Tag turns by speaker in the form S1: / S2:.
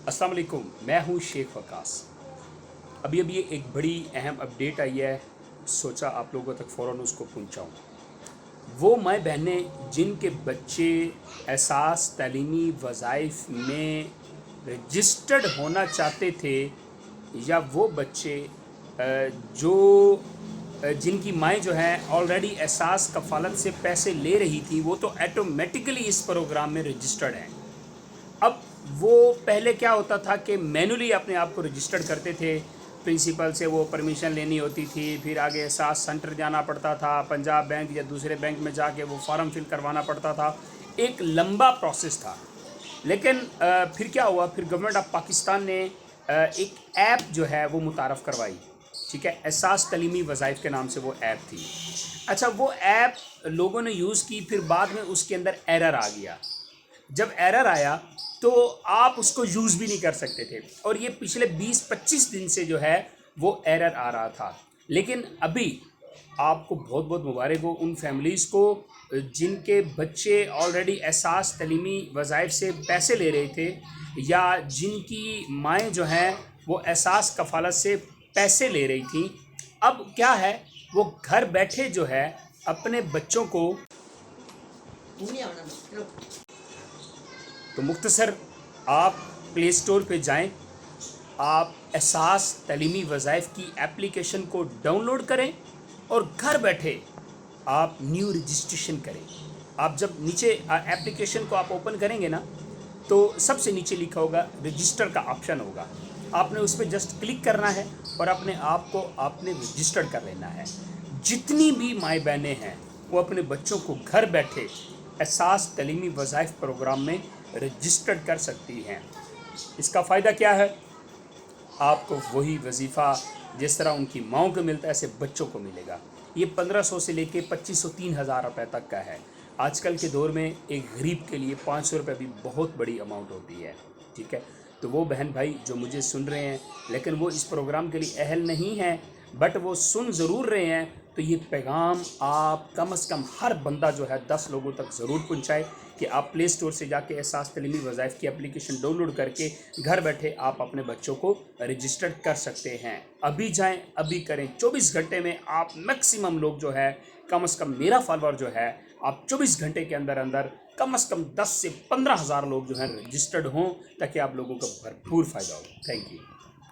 S1: अस्सलाम वालेकुम, मैं हूँ शेख वकास। अभी अभी एक बड़ी अहम अपडेट आई है, सोचा आप लोगों तक फ़ौरन उसको पहुँचाऊँ। वो माँ बहनें जिनके बच्चे एहसास तालीमी वज़ाइफ में रजिस्टर्ड होना चाहते थे, या वो बच्चे जिनकी माएँ जो हैं ऑलरेडी एहसास कफ़ालत से पैसे ले रही थी, वो तो ऑटोमेटिकली इस प्रोग्राम में रजिस्टर्ड हैं। अब वो पहले क्या होता था कि मैनुअली अपने आप को रजिस्टर्ड करते थे, प्रिंसिपल से वो परमिशन लेनी होती थी, फिर आगे एहसास सेंटर जाना पड़ता था, पंजाब बैंक या दूसरे बैंक में जाके वो फॉर्म फिल करवाना पड़ता था, एक लंबा प्रोसेस था। लेकिन फिर क्या हुआ, फिर गवर्नमेंट ऑफ पाकिस्तान ने एक ऐप जो है वो मुतारफ़ करवाई, ठीक है, एहसास तालीमी वज़ाइफ के नाम से वो ऐप थी। अच्छा, वो ऐप लोगों ने यूज़ की, फिर बाद में उसके अंदर एरर आ गया। जब एरर आया तो आप उसको यूज़ भी नहीं कर सकते थे, और ये पिछले 20-25 दिन से जो है वो एरर आ रहा था। लेकिन अभी आपको बहुत बहुत मुबारक हो उन फैमिलीज़ को जिनके बच्चे ऑलरेडी एहसास तालीमी वज़ाइफ से पैसे ले रहे थे, या जिनकी माएँ जो हैं वो एहसास कफ़ालत से पैसे ले रही थी। अब क्या है, वो घर बैठे जो है अपने बच्चों को, तो मुख्तसर आप प्ले स्टोर पे जाएं, आप एहसास तालीमी वज़ाइफ की एप्लीकेशन को डाउनलोड करें और घर बैठे आप न्यू रजिस्ट्रेशन करें। आप जब नीचे एप्लीकेशन को आप ओपन करेंगे ना, तो सबसे नीचे लिखा होगा रजिस्टर का ऑप्शन होगा, आपने उस पर जस्ट क्लिक करना है और अपने आप को आपने रजिस्टर्ड कर लेना है। जितनी भी माएँ बहनें हैं वो अपने बच्चों को घर बैठे एहसास तालीमी वज़ाइफ प्रोग्राम में रजिस्टर्ड कर सकती हैं। इसका फ़ायदा क्या है, आपको वही वजीफ़ा जिस तरह उनकी माँओं को मिलता है ऐसे बच्चों को मिलेगा। ये 1500 से लेके 2500-3000 रुपये तक का है। आजकल के दौर में एक गरीब के लिए 500 रुपये भी बहुत बड़ी अमाउंट होती है, ठीक है। तो वो बहन भाई जो मुझे सुन रहे हैं लेकिन वो इस प्रोग्राम के लिए अहल नहीं हैं, बट वो सुन ज़रूर रहे हैं, तो ये पैगाम आप कम से कम हर बंदा जो है 10 लोगों तक ज़रूर पहुंचाए कि आप प्ले स्टोर से जाके एहसास तालीमी वज़ाइफ की एप्लीकेशन डाउनलोड करके घर बैठे आप अपने बच्चों को रजिस्टर्ड कर सकते हैं। अभी जाएं, अभी करें। 24 घंटे में आप मैक्सिमम लोग जो है, कम से कम मेरा फॉलोअर जो है, आप 24 घंटे के अंदर अंदर कम से कम 10 से 15 हज़ार लोग जो हैं रजिस्टर्ड हों, ताकि आप लोगों को भरपूर फ़ायदा हो। Thank you.